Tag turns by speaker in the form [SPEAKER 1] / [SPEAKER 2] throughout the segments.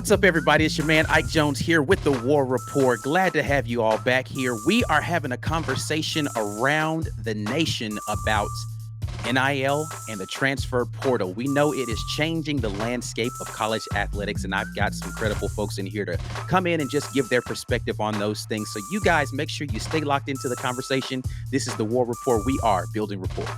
[SPEAKER 1] What's up, everybody? It's your man Ike Jones here with the War Rapport. Glad to have you all back here. We are having a conversation around the nation about NIL and the transfer portal. We know it is changing the landscape of college athletics, and I've got some credible folks in here to come in and just give their perspective on those things. So you guys make sure you stay locked into the conversation. This is the War Rapport. We are building rapport.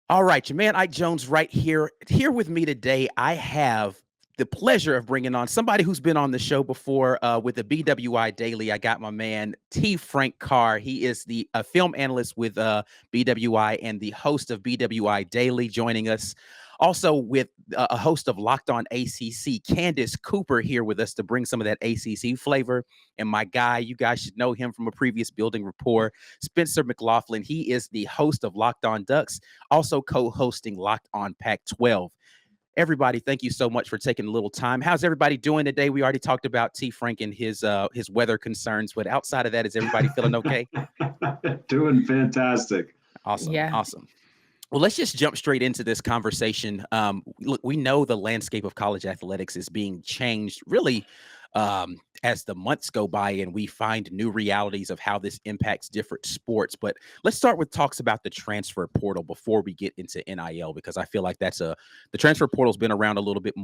[SPEAKER 1] All right, your man Ike Jones right here. Here with me today, I have the pleasure of bringing on somebody who's been on the show before with the BWI Daily. I got my man T. Frank Carr. He is the film analyst with BWI and the host of BWI Daily, joining us. Also with a host of Locked On ACC, Candace Cooper, here with us to bring some of that ACC flavor. And my guy, you guys should know him from a previous building rapport, Spencer McLaughlin. He is the host of Locked On Ducks, also co-hosting Locked On Pac-12. Everybody, thank you so much for taking a little time. How's everybody doing today? We already talked about T. Frank and his weather concerns, but outside of that, is everybody feeling okay?
[SPEAKER 2] Doing fantastic.
[SPEAKER 1] Awesome.
[SPEAKER 3] Yeah.
[SPEAKER 1] Awesome. Well, let's just jump straight into this conversation. Look, we know the landscape of college athletics is being changed really as the months go by and we find new realities of how this impacts different sports. But let's start with talks about the transfer portal before we get into NIL, because I feel like the transfer portal's been around a little bit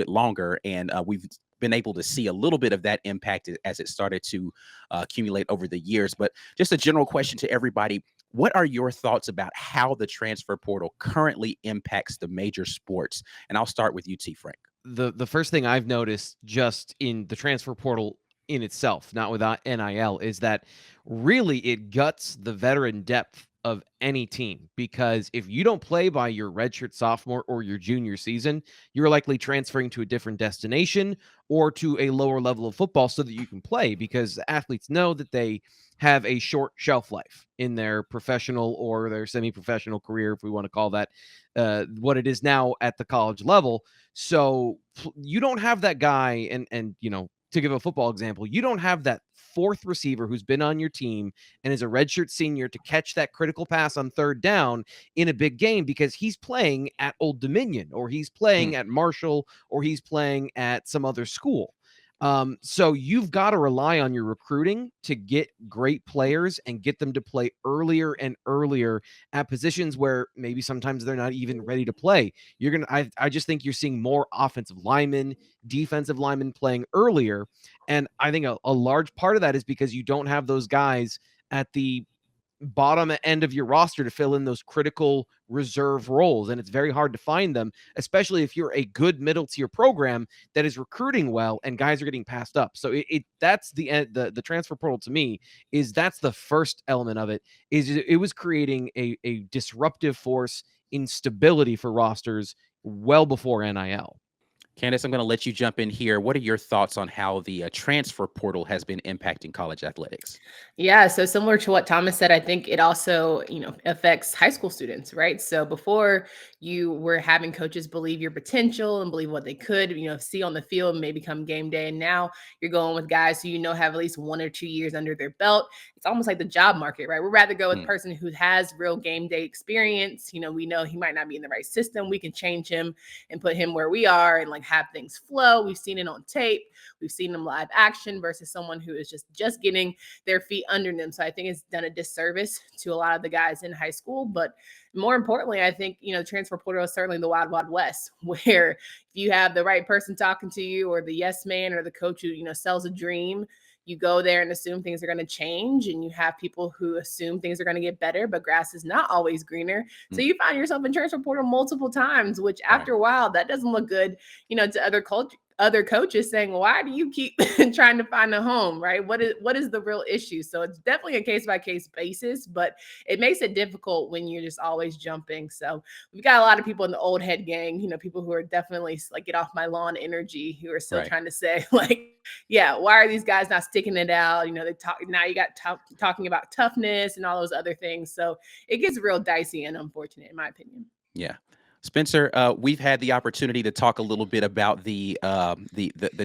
[SPEAKER 1] longer, and we've been able to see a little bit of that impact as it started to accumulate over the years. But just a general question to everybody. What are your thoughts about how the transfer portal currently impacts the major sports? And I'll start with you, T. Frank.
[SPEAKER 4] The first thing I've noticed just in the transfer portal in itself, not without NIL, is that really it guts the veteran depth of any team, because if you don't play by your redshirt sophomore or your junior season, you're likely transferring to a different destination or to a lower level of football so that you can play, because athletes know that they have a short shelf life in their professional or their semi-professional career, if we want to call that what it is now at the college level. So you don't have that guy, and you know, to give a football example, you don't have that fourth receiver who's been on your team and is a redshirt senior to catch that critical pass on third down in a big game, because he's playing at Old Dominion or he's playing at Marshall or he's playing at some other school. So you've got to rely on your recruiting to get great players and get them to play earlier and earlier at positions where maybe sometimes they're not even ready to play. I just think you're seeing more offensive linemen, defensive linemen playing earlier. And I think a large part of that is because you don't have those guys at the bottom end of your roster to fill in those critical reserve roles, and it's very hard to find them, especially if you're a good middle tier program that is recruiting well and guys are getting passed up. So that's the transfer portal to me that's the first element of it. Is it was creating a disruptive force, instability for rosters well before NIL.
[SPEAKER 1] Candace, I'm going to let you jump in here. What are your thoughts on how the transfer portal has been impacting college athletics?
[SPEAKER 3] Yeah, so similar to what Thomas said, I think it also, affects high school students, right? So before you were having coaches believe your potential and believe what they could, see on the field, maybe come game day. And now you're going with guys who, have at least 1 or 2 years under their belt. It's almost like the job market, right? We'd rather go with a person who has real game day experience. We know he might not be in the right system. We can change him and put him where we are and have things flow. We've seen it on tape. We've seen them live action versus someone who is just getting their feet under them. So I think it's done a disservice to a lot of the guys in high school. But more importantly, I think, transfer portal is certainly the wild, wild west, where if you have the right person talking to you or the yes man or the coach who, sells a dream, you go there and assume things are going to change, and you have people who assume things are going to get better, but grass is not always greener. So you find yourself in transfer portal multiple times, which after a while, that doesn't look good, to other coaches saying, why do you keep trying to find a home, right? What is the real issue? So it's definitely a case-by-case basis, but it makes it difficult when you're just always jumping. So we've got a lot of people in the old head gang, people who are definitely get off my lawn energy, who are still trying to say yeah, why are these guys not sticking it out? They talk now. You got talking about toughness and all those other things. So it gets real dicey and unfortunate, in my opinion.
[SPEAKER 1] Yeah. Spencer, we've had the opportunity to talk a little bit about the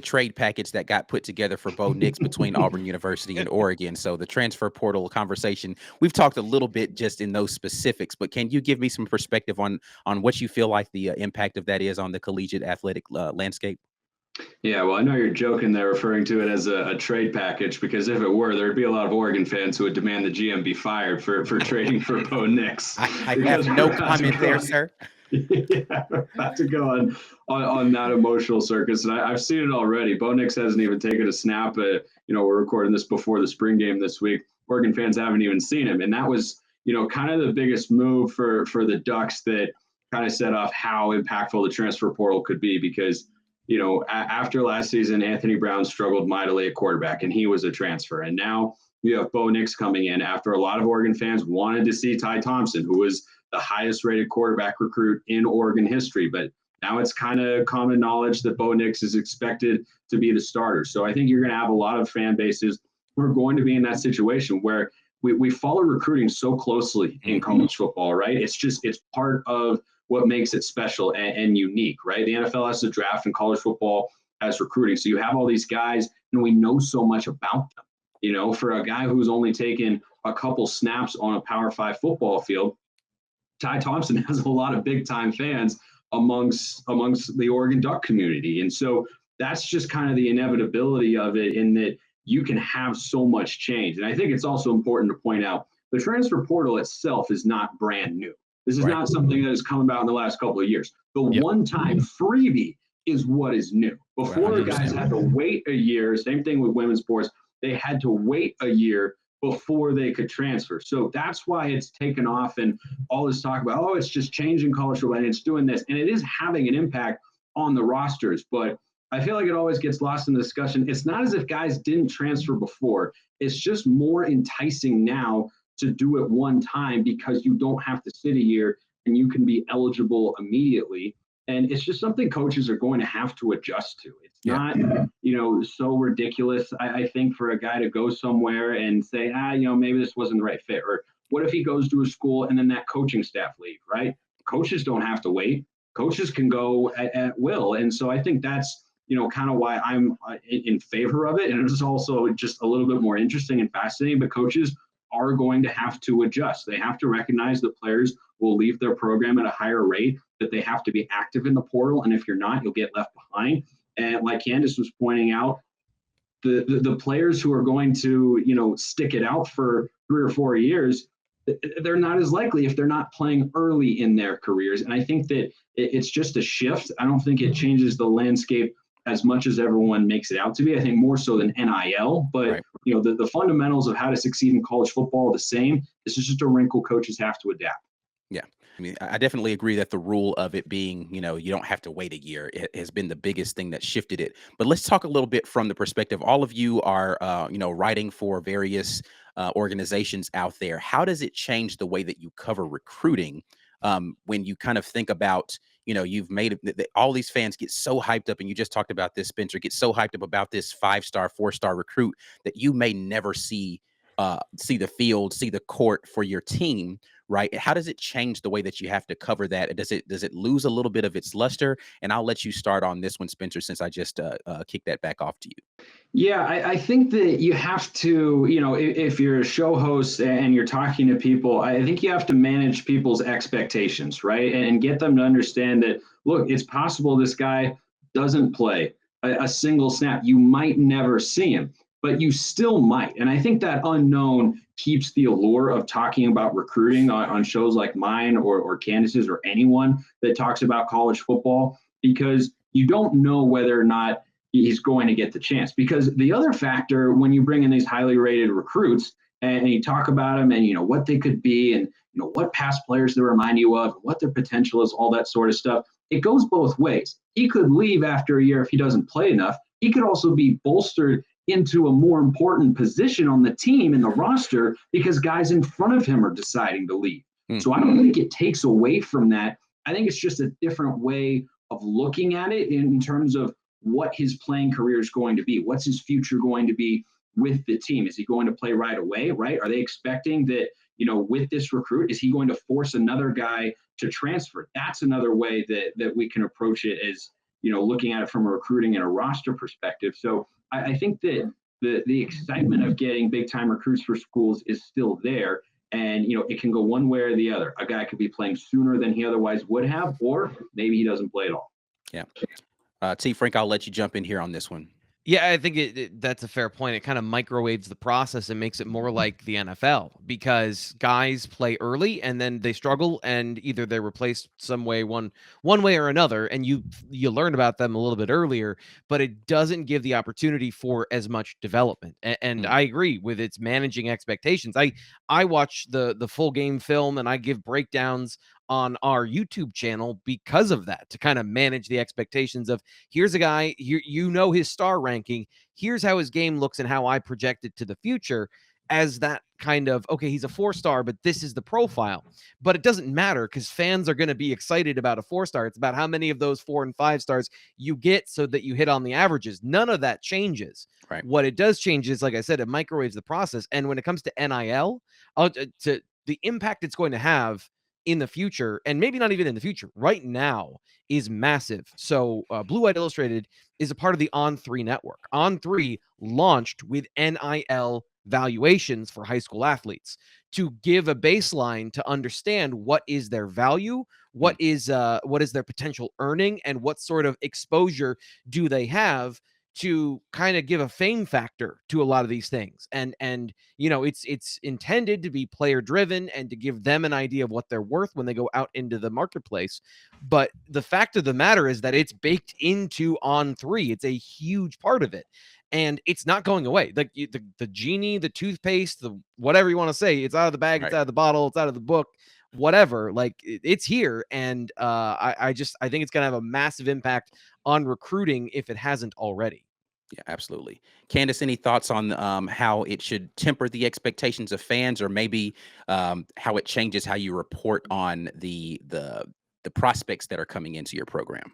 [SPEAKER 1] trade package that got put together for Bo Nix between Auburn University and Oregon. So the transfer portal conversation, we've talked a little bit just in those specifics, but can you give me some perspective on what you feel like the impact of that is on the collegiate athletic landscape?
[SPEAKER 2] Yeah, well, I know you're joking there, referring to it as a trade package, because if it were, there'd be a lot of Oregon fans who would demand the GM be fired for trading for Bo Nix.
[SPEAKER 1] I
[SPEAKER 2] Because
[SPEAKER 1] have no comment there, sir.
[SPEAKER 2] Yeah, we're about to go on that emotional circus, and I've seen it already. Bo Nix hasn't even taken a snap. We're recording this before the spring game this week. Oregon fans haven't even seen him, and that was kind of the biggest move for the Ducks that kind of set off how impactful the transfer portal could be, because after last season, Anthony Brown struggled mightily at quarterback, and he was a transfer. And now you have Bo Nix coming in after a lot of Oregon fans wanted to see Ty Thompson, who was the highest rated quarterback recruit in Oregon history. But now it's kind of common knowledge that Bo Nix is expected to be the starter. So I think you're going to have a lot of fan bases who are going to be in that situation where we follow recruiting so closely in college football, right? It's part of what makes it special and unique, right? The NFL has the draft, and college football has recruiting. So you have all these guys, and we know so much about them. For a guy who's only taken a couple snaps on a Power 5 football field, Ty Thompson has a lot of big-time fans amongst the Oregon Duck community. And so that's just kind of the inevitability of it, in that you can have so much change. And I think it's also important to point out the transfer portal itself is not brand new. This is not something that has come about in the last couple of years. The one-time freebie is what is new. Before, the guys had to wait a year. Same thing with women's sports. They had to wait a year before they could transfer. So that's why it's taken off, and all this talk about, it's just changing college football and it's doing this. And it is having an impact on the rosters. But I feel like it always gets lost in the discussion. It's not as if guys didn't transfer before. It's just more enticing now to do it one time, because you don't have to sit a year and you can be eligible immediately. And it's just something coaches are going to have to adjust to. It's not, so ridiculous, I think, for a guy to go somewhere and say, maybe this wasn't the right fit. Or what if he goes to a school and then that coaching staff leave, right? Coaches don't have to wait. Coaches can go at will. And so I think that's, kind of why I'm in favor of it. And it's also just a little bit more interesting and fascinating, but coaches are going to have to adjust. They have to recognize that players will leave their program at a higher rate, that they have to be active in the portal. And if you're not, you'll get left behind. And like Candace was pointing out, the players who are going to, stick it out for 3 or 4 years, they're not as likely if they're not playing early in their careers. And I think that it's just a shift. I don't think it changes the landscape as much as everyone makes it out to be. I think more so than NIL, but the fundamentals of how to succeed in college football are the same. This is just a wrinkle coaches have to adapt.
[SPEAKER 1] Yeah. I mean, I definitely agree that the rule of it being, you don't have to wait a year, it has been the biggest thing that shifted it. But let's talk a little bit from the perspective. All of you are, writing for various organizations out there. How does it change the way that you cover recruiting when you kind of think about, you've made it, all these fans get so hyped up, and you just talked about this, Spencer, get so hyped up about this 5-star, 4-star recruit that you may never see the field, see the court for your team, right? How does it change the way that you have to cover that? Does it lose a little bit of its luster? And I'll let you start on this one, Spencer, since I just kicked that back off to you.
[SPEAKER 2] Yeah, I think that you have to, if you're a show host and you're talking to people, I think you have to manage people's expectations, right? And get them to understand that, look, it's possible this guy doesn't play a single snap. You might never see him, but you still might. And I think that unknown keeps the allure of talking about recruiting on shows like mine or Candace's or anyone that talks about college football, because you don't know whether or not he's going to get the chance. Because the other factor, when you bring in these highly rated recruits and you talk about them and what they could be and what past players they remind you of, what their potential is, all that sort of stuff, it goes both ways. He could leave after a year if he doesn't play enough. He could also be bolstered into a more important position on the team in the roster because guys in front of him are deciding to leave. So I don't think it takes away from that. I think it's just a different way of looking at it in terms of what his playing career is going to be. What's his future going to be with the team? Is he going to play right away, right? Are they expecting that, with this recruit, is he going to force another guy to transfer? That's another way that we can approach it, as, looking at it from a recruiting and a roster perspective. So I think that the excitement of getting big time recruits for schools is still there. And, it can go one way or the other. A guy could be playing sooner than he otherwise would have, or maybe he doesn't play at all.
[SPEAKER 1] Yeah. T. Frank, I'll let you jump in here on this one.
[SPEAKER 4] Yeah, I think that's a fair point. It kind of microwaves the process and makes it more like the NFL because guys play early and then they struggle and either they're replaced some way one way or another, and you learn about them a little bit earlier, but it doesn't give the opportunity for as much development. And
[SPEAKER 1] Mm.
[SPEAKER 4] I agree with its managing expectations. I watch the full game film and I give breakdowns on our YouTube channel because of that, to kind of manage the expectations of here's a guy, his star ranking, here's how his game looks and how I project it to the future as that kind of, okay, he's a 4-star, but this is the profile. But it doesn't matter because fans are going to be excited about a 4-star. It's about how many of those 4 and 5 stars you get so that you hit on the averages. None of that changes.
[SPEAKER 1] Right.
[SPEAKER 4] What it does change is, like I said, it microwaves the process. And when it comes to NIL, to the impact it's going to have in the future, and maybe not even in the future, right now, is massive. So Blue White Illustrated is a part of the On3 network. On3 launched with NIL valuations for high school athletes to give a baseline to understand what is their value, what is their potential earning, and what sort of exposure do they have, to kind of give a fame factor to a lot of these things. And it's intended to be player driven and to give them an idea of what they're worth when they go out into the marketplace. But the fact of the matter is that it's baked into On3. It's a huge part of it. And it's not going away. Like the genie, the toothpaste, the whatever you want to say, it's out of the bag, it's out of the bottle, it's out of the book, whatever. Like it's here. And I think it's going to have a massive impact on recruiting if it hasn't already.
[SPEAKER 1] Yeah, absolutely. Candace, any thoughts on how it should temper the expectations of fans, or maybe how it changes how you report on the prospects that are coming into your program?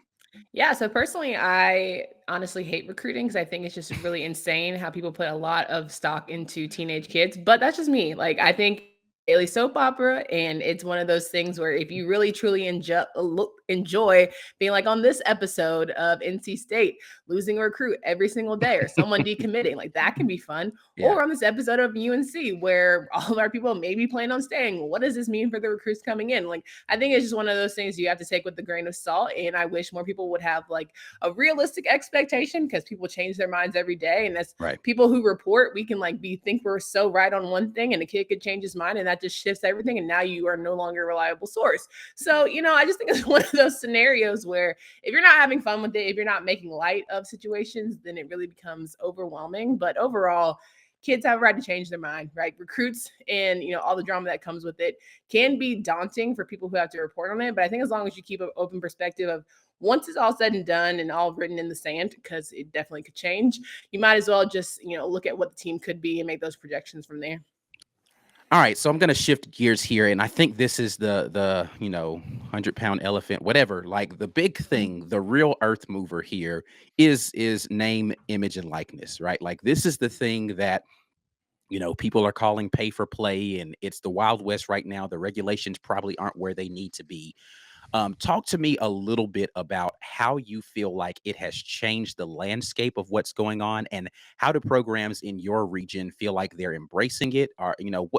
[SPEAKER 3] Yeah, so personally, I honestly hate recruiting because I think it's just really insane how people put a lot of stock into teenage kids. But that's just me. Like, I think daily soap opera, and it's one of those things where if you really truly enjoy being like on this episode of NC State losing a recruit every single day, or someone decommitting, like that can be fun.
[SPEAKER 1] Yeah.
[SPEAKER 3] Or on this episode of UNC where all of our people may be planning on staying. What does this mean for the recruits coming in? Like, I think it's just one of those things you have to take with a grain of salt. And I wish more people would have like a realistic expectation, because people change their minds every day. And as
[SPEAKER 1] Right.
[SPEAKER 3] people who report, we can like think we're so right on one thing, and a kid could change his mind, and that just shifts everything. And now you are no longer a reliable source. So, I just think it's one of those scenarios where if you're not having fun with it, if you're not making light of situations, then it really becomes overwhelming. But overall, kids have a right to change their mind, right? Recruits and, all the drama that comes with it can be daunting for people who have to report on it. But I think as long as you keep an open perspective of once it's all said and done and all written in the sand, because it definitely could change, you might as well just, look at what the team could be and make those projections from there.
[SPEAKER 1] All right, so I'm going to shift gears here, and I think this is the 100-pound elephant, whatever. Like the big thing, the real earth mover here is name, image, and likeness, right? Like this is the thing that people are calling pay for play, and it's the Wild West right now. The regulations probably aren't where they need to be. Talk to me a little bit about how you feel like it has changed the landscape of what's going on, and how do programs in your region feel like they're embracing it? Or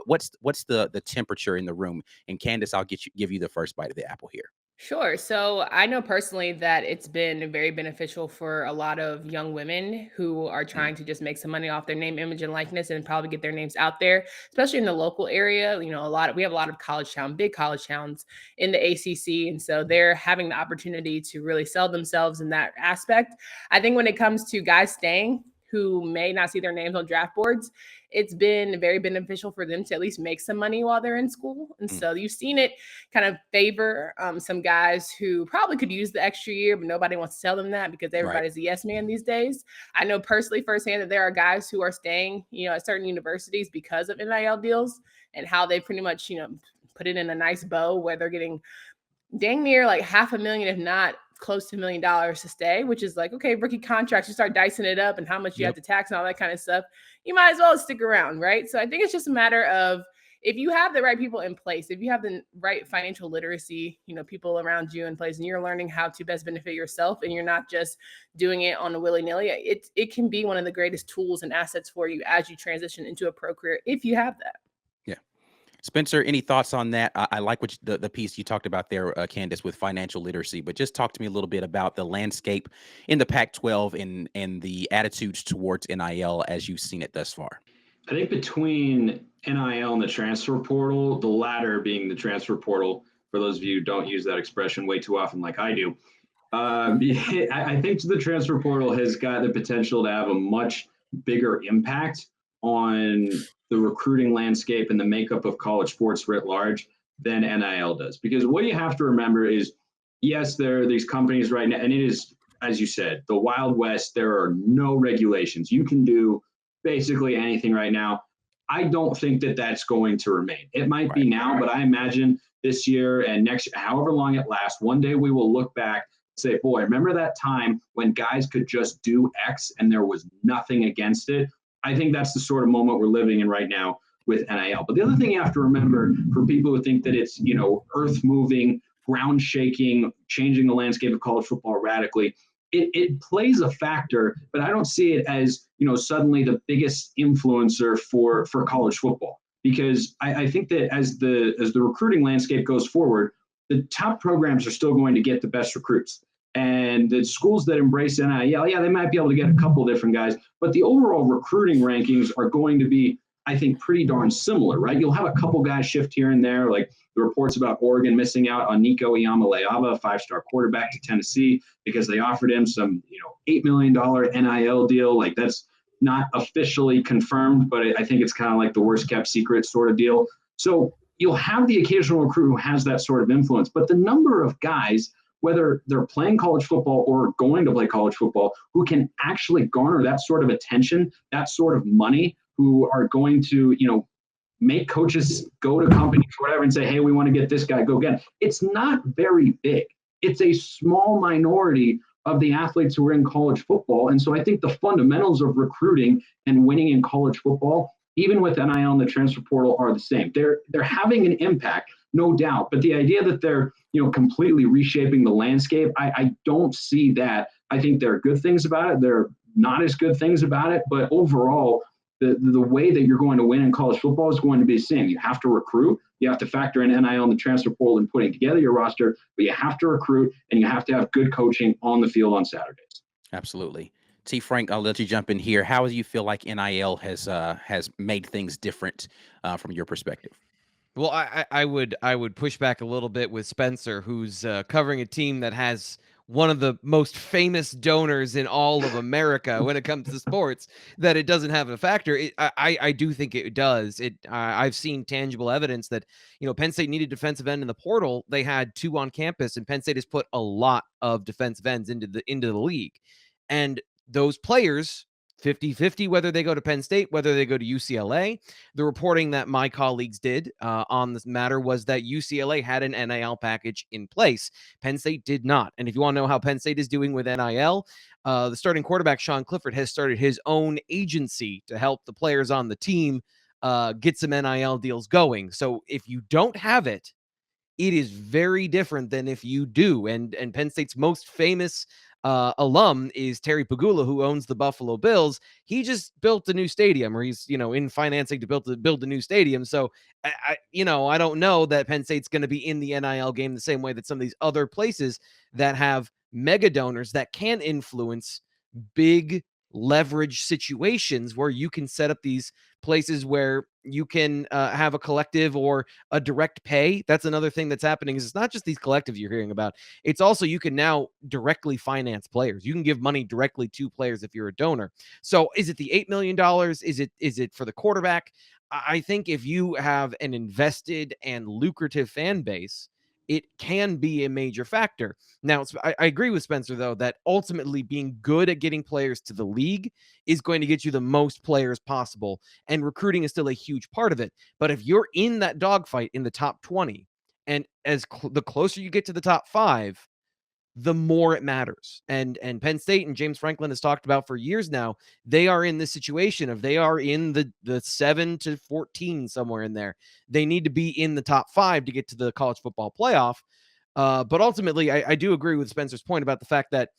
[SPEAKER 1] what's the temperature in the room? And Candace, I'll give you the first bite of the apple here.
[SPEAKER 3] Sure. So I know personally that it's been very beneficial for a lot of young women who are
[SPEAKER 1] Mm.
[SPEAKER 3] trying to just make some money off their name, image, and likeness, and probably get their names out there, especially in the local area. We have a lot of big college towns in the ACC, and so they're having the opportunity to really sell themselves in that aspect. I think when it comes to guys staying who may not see their names on draft boards, it's been very beneficial for them to at least make some money while they're in school. And
[SPEAKER 1] Mm.
[SPEAKER 3] so you've seen it kind of favor some guys who probably could use the extra year, but nobody wants to tell them that because everybody's a yes man these days. I know personally firsthand that there are guys who are staying, at certain universities because of NIL deals, and how they pretty much, put it in a nice bow where they're getting dang near like $500,000, if not close to $1 million to stay, which is like, okay, rookie contracts, you start dicing it up and how much you have to tax and all that kind of stuff. You might as well stick around, right? So I think it's just a matter of, if you have the right people in place, if you have the right financial literacy, people around you in place, and you're learning how to best benefit yourself, and you're not just doing it on a willy-nilly, it can be one of the greatest tools and assets for you as you transition into a pro career, if you have that.
[SPEAKER 1] Yeah. Spencer, any thoughts on that? I like what the piece you talked about there, Candace, with financial literacy, but just talk to me a little bit about the landscape in the Pac-12 and the attitudes towards NIL as you've seen it thus far.
[SPEAKER 2] I think between NIL and the transfer portal, the latter being the transfer portal, for those of you who don't use that expression way too often like I do, I think the transfer portal has got the potential to have a much bigger impact on the recruiting landscape and the makeup of college sports writ large than NIL does. Because what you have to remember is, yes, there are these companies right now, and it is, as you said, the Wild West. There are no regulations. You can do basically anything right now. I don't think that that's going to remain. It might be now, but I imagine this year and next, however long it lasts, one day we will look back and say, boy, remember that time when guys could just do X and there was nothing against it? I think that's the sort of moment we're living in right now with NIL. But the other thing you have to remember for people who think that it's, earth moving, ground shaking, changing the landscape of college football radically, it plays a factor, but I don't see it as, suddenly the biggest influencer for college football. Because I think that as the recruiting landscape goes forward, the top programs are still going to get the best recruits. And the schools that embrace NIL, yeah, they might be able to get a couple different guys, but the overall recruiting rankings are going to be, I think, pretty darn similar, right? You'll have a couple guys shift here and there, like the reports about Oregon missing out on Nico Iamaleava, a five-star quarterback to Tennessee, because they offered him some, $8 million NIL deal. Like, that's not officially confirmed, but I think it's kind of like the worst kept secret sort of deal. So you'll have the occasional recruit who has that sort of influence, but the number of guys, whether they're playing college football or going to play college football, who can actually garner that sort of attention, that sort of money, who are going to, make coaches go to companies or whatever and say, hey, we want to get this guy, go get him. It's not very big. It's a small minority of the athletes who are in college football. And so I think the fundamentals of recruiting and winning in college football, even with NIL and the transfer portal, are the same. They're having an impact, no doubt. But the idea that they're, completely reshaping the landscape, I don't see that. I think there are good things about it. There are not as good things about it. But overall, the way that you're going to win in college football is going to be the same. You have to recruit. You have to factor in NIL and the transfer portal and putting together your roster, but you have to recruit and you have to have good coaching on the field on Saturdays.
[SPEAKER 1] Absolutely. T. Frank, I'll let you jump in here. How do you feel like NIL has made things different from your perspective?
[SPEAKER 4] Well, I would push back a little bit with Spencer, who's covering a team that has one of the most famous donors in all of America when it comes to sports, that it doesn't have a factor. I do think it does. I've seen tangible evidence that, Penn State needed defensive end in the portal. They had 2 on campus, and Penn State has put a lot of defensive ends into the league. And those players, 50-50, whether they go to Penn State, whether they go to UCLA. The reporting that my colleagues did on this matter was that UCLA had an NIL package in place. Penn State did not. And if you want to know how Penn State is doing with NIL, the starting quarterback, Sean Clifford, has started his own agency to help the players on the team get some NIL deals going. So if you don't have it, it is very different than if you do. And Penn State's most famous alum is Terry Pagula, who owns the Buffalo Bills. He just built a new stadium, or he's, in financing to build a new stadium. So I don't know that Penn State's going to be in the NIL game the same way that some of these other places that have mega donors that can influence big leverage situations where you can set up these places where you can have a collective or a direct pay. That's another thing that's happening, is it's not just these collectives you're hearing about. It's also, you can now directly finance players. You can give money directly to players if you're a donor. So is it the $8 million? Is it for the quarterback? I think if you have an invested and lucrative fan base, it can be a major factor. Now, I agree with Spencer, though, that ultimately being good at getting players to the league is going to get you the most players possible, and recruiting is still a huge part of it. But if you're in that dogfight in the top 20, and the closer you get to the top 5, the more it matters. And Penn State, and James Franklin has talked about for years now, they are in this situation of, they are in the 7 to 14, somewhere in there. They need to be in the top 5 to get to the college football playoff. But ultimately, I do agree with Spencer's point about the fact that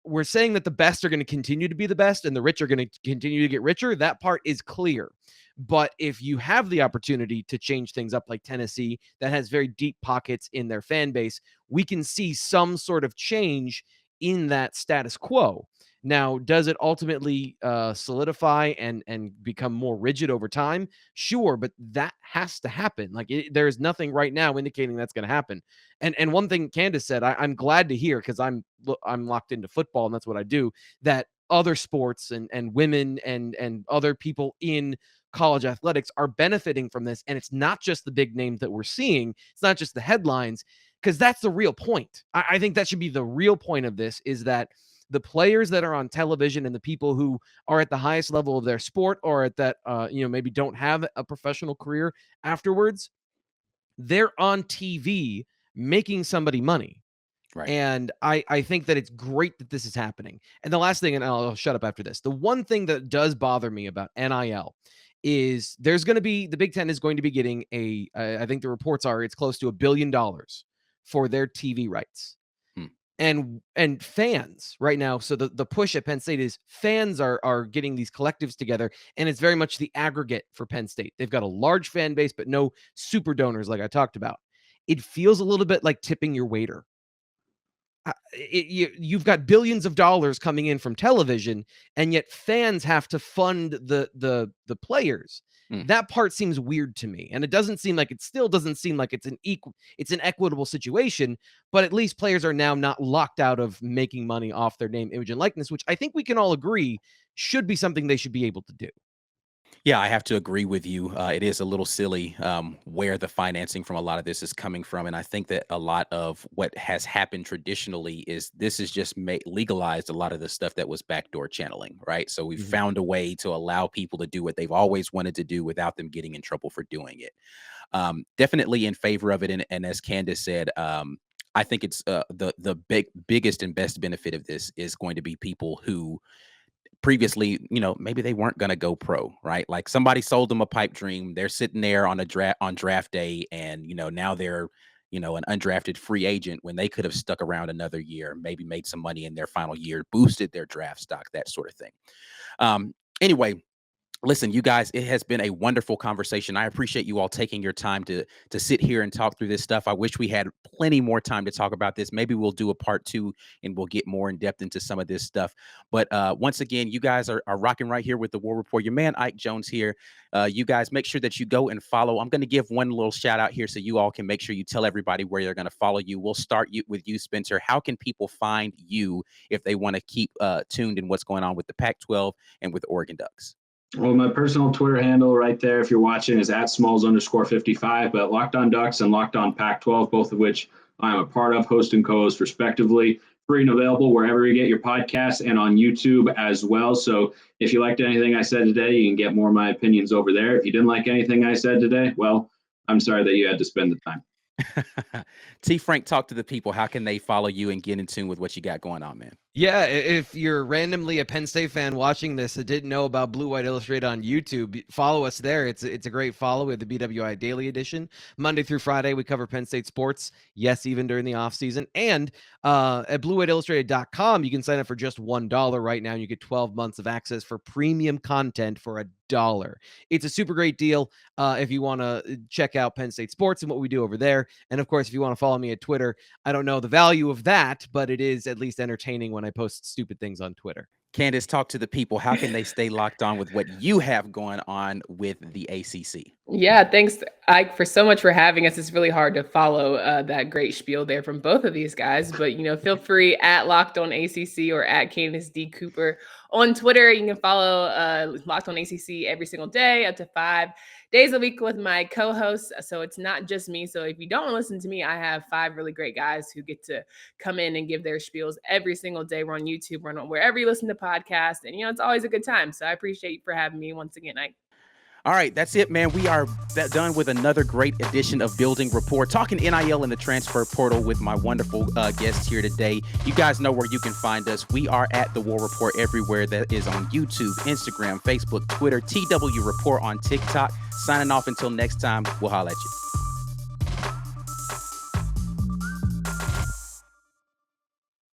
[SPEAKER 4] we're saying that the best are going to continue to be the best and the rich are going to continue to get richer. That part is clear. But if you have the opportunity to change things up, like Tennessee, that has very deep pockets in their fan base, we can see some sort of change in that status quo. Now, does it ultimately solidify and become more rigid over time? Sure, but that has to happen. Like, there's nothing right now indicating that's going to happen. And one thing Candace said, I'm glad to hear, because I'm locked into football and that's what I do, that other sports and women and other people in college athletics are benefiting from this. And it's not just the big names that we're seeing. It's not just the headlines, because that's the real point. I think that should be the real point of this, is that the players that are on television and the people who are at the highest level of their sport, or at that, maybe don't have a professional career afterwards, they're on TV making somebody money.
[SPEAKER 1] Right.
[SPEAKER 4] And I think that it's great that this is happening. And the last thing, and I'll shut up after this, the one thing that does bother me about NIL is there's going to be, the Big Ten is going to be getting I think the reports are it's close to $1 billion for their TV rights. And fans right now, so the push at Penn State is fans are getting these collectives together, and it's very much the aggregate for Penn State. They've got a large fan base, but no super donors like I talked about. It feels a little bit like tipping your waiter. You've got billions of dollars coming in from television, and yet fans have to fund the players. That part seems weird to me, and it doesn't seem like it's an equitable situation. But at least players are now not locked out of making money off their name, image, and likeness, which I think we can all agree should be something they should be able to do.
[SPEAKER 1] Yeah, I have to agree with you. It is a little silly where the financing from a lot of this is coming from. And I think that a lot of what has happened traditionally is this has just legalized a lot of the stuff that was backdoor channeling, right? So we've found a way to allow people to do what they've always wanted to do without them getting in trouble for doing it. Definitely in favor of it. And as Candace said, I think it's the biggest and best benefit of this is going to be people who previously, maybe they weren't going to go pro, right? Like somebody sold them a pipe dream. They're sitting there on draft day, and now they're an undrafted free agent when they could have stuck around another year, maybe made some money in their final year, boosted their draft stock, that sort of thing. Anyway, listen, you guys, it has been a wonderful conversation. I appreciate you all taking your time to sit here and talk through this stuff. I wish we had plenty more time to talk about this. Maybe we'll do a part 2 and we'll get more in depth into some of this stuff. But once again, you guys are rocking right here with the War Report. Your man, Ike Jones here. You guys make sure that you go and follow. I'm going to give one little shout out here so you all can make sure you tell everybody where they're going to follow you. We'll start with you, Spencer. How can people find you if they want to keep tuned in what's going on with the Pac-12 and with Oregon Ducks?
[SPEAKER 2] Well, my personal Twitter handle right there, if you're watching, is @Smalls_55. But Locked On Ducks and Locked On Pac-12, both of which I'm a part of, host and co-host respectively, free and available wherever you get your podcasts and on YouTube as well. So if you liked anything I said today, you can get more of my opinions over there. If you didn't like anything I said today, well, I'm sorry that you had to spend the time.
[SPEAKER 1] T. Frank, talk to the people. How can they follow you and get in tune with what you got going on, man?
[SPEAKER 4] Yeah, if you're randomly a Penn State fan watching this that didn't know about Blue White Illustrated on YouTube, follow us there. It's a great follow. We have the BWI Daily Edition. Monday through Friday, we cover Penn State sports. Yes, even during the offseason. And at BlueWhiteIllustrated.com, you can sign up for just $1 right now, and you get 12 months of access for premium content for $1. It's a super great deal if you want to check out Penn State sports and what we do over there. And of course, if you want to follow me at Twitter, I don't know the value of that, but it is at least entertaining when I post stupid things on Twitter.
[SPEAKER 1] Candace, talk to the people. How can they stay locked on with what you have going on with the ACC?
[SPEAKER 3] Yeah, thanks, Ike, for so much for having us. It's really hard to follow that great spiel there from both of these guys, but feel free at Locked On ACC or at Candace D. Cooper on Twitter. You can follow Locked On ACC every single day, up to 5 days a week with my co-hosts. So it's not just me. So if you don't listen to me, I have 5 really great guys who get to come in and give their spiels every single day. We're on YouTube, we're on wherever you listen to podcasts, and it's always a good time. So I appreciate you for having me once again, Ike.
[SPEAKER 1] All right, that's it, man. We are done with another great edition of Building Rapport, talking NIL and the transfer portal with my wonderful guests here today. You guys know where you can find us. We are at The War Report everywhere. That is on YouTube, Instagram, Facebook, Twitter, TW Report on TikTok. Signing off until next time. We'll holla at you.